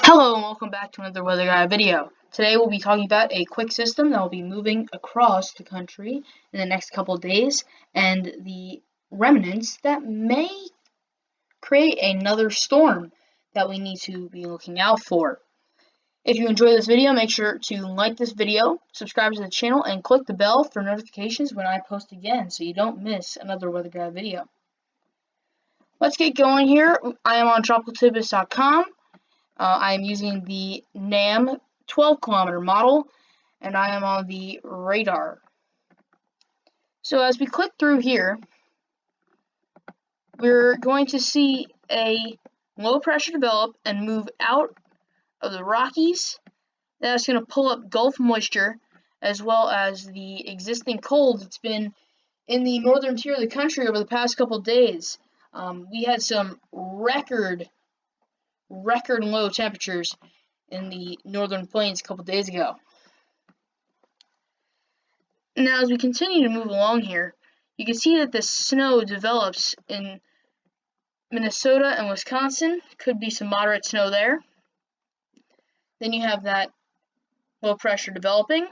Hello and welcome back to another Weather Guy video. Today we'll be talking about a quick system that will be moving across the country in the next couple of days and the remnants that may create another storm that we need to be looking out for. If you enjoy this video, make sure to like this video, subscribe to the channel, and click the bell for notifications when I post again so you don't miss another Weather Guy video. Let's get going here. I am on tropicaltidbits.com. I am using the NAM 12-kilometer model, and I am on the radar. So as we click through here, we're going to see a low pressure develop and move out of the Rockies. That's going to pull up Gulf moisture as well as the existing cold that's been in the northern tier of the country over the past couple days. We had some record low temperatures in the northern plains a couple days ago. Now, as we continue to move along here, you can see that the snow develops in Minnesota and Wisconsin. Could be some moderate snow there. Then you have that low pressure developing,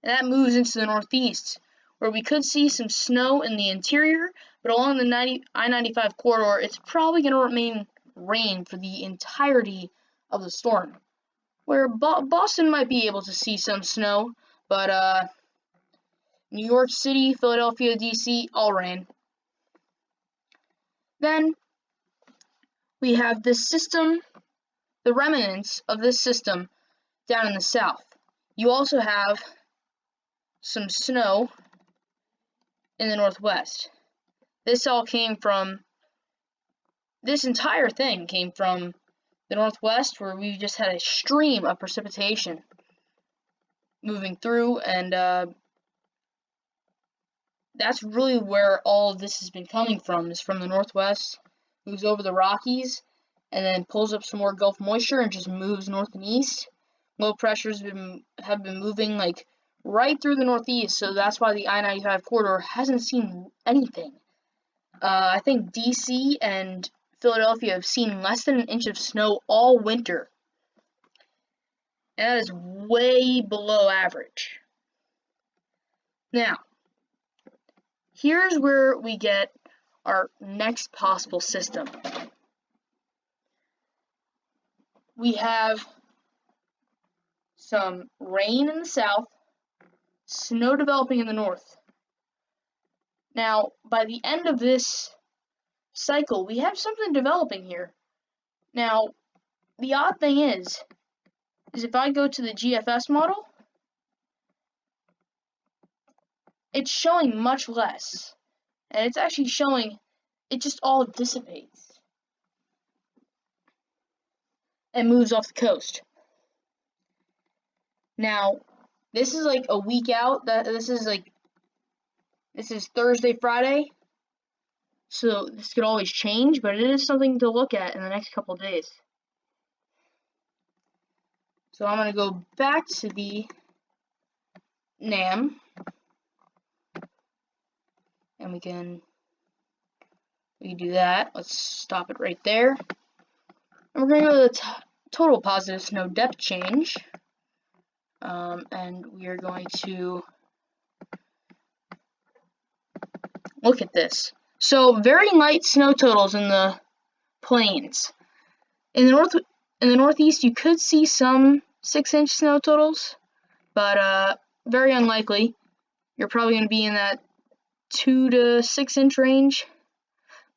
and that moves into the northeast, where we could see some snow in the interior, but along the I-95 corridor, it's probably going to remain rain for the entirety of the storm, where Boston might be able to see some snow, but New York City, Philadelphia, DC, all rain. Then we have this system, the remnants of this system down in the south. You also have some snow in the northwest. This entire thing came from the northwest, where we just had a stream of precipitation moving through, and that's really where all of this has been coming from, is from the northwest, moves over the Rockies, and then pulls up some more Gulf moisture and just moves north and east. Low pressures have been moving like right through the northeast, so that's why the I-95 corridor hasn't seen anything. I think DC and Philadelphia have seen less than an inch of snow all winter, and that is way below average. Now, here's where we get our next possible system. We have some rain in the south, snow developing in the north. Now, by the end of this cycle, we have something developing here. Now, the odd thing is if I go to the GFS model, it's showing much less, and it's actually showing it just all dissipates and moves off the coast. Now, this is like a week out. This is Thursday, Friday, so this could always change, but it is something to look at in the next couple of days. So I'm going to go back to the NAM, and we can do that. Let's stop it right there. And we're going to go to the total positive snow depth change, and we are going to look at this. So very light snow totals in the plains. In the northeast, you could see some 6-inch snow totals, but very unlikely. You're probably going to be in that 2 to 6 inch range,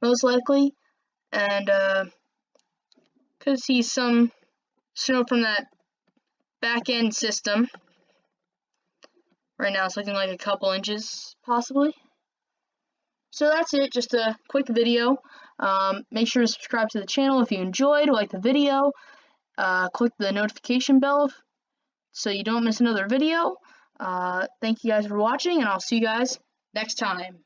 most likely, and could see some snow from that back end system. Right now it's looking like a couple inches, possibly. So that's it, just a quick video. Make sure to subscribe to the channel if you enjoyed, like the video, click the notification bell so you don't miss another video. Thank you guys for watching, and I'll see you guys next time.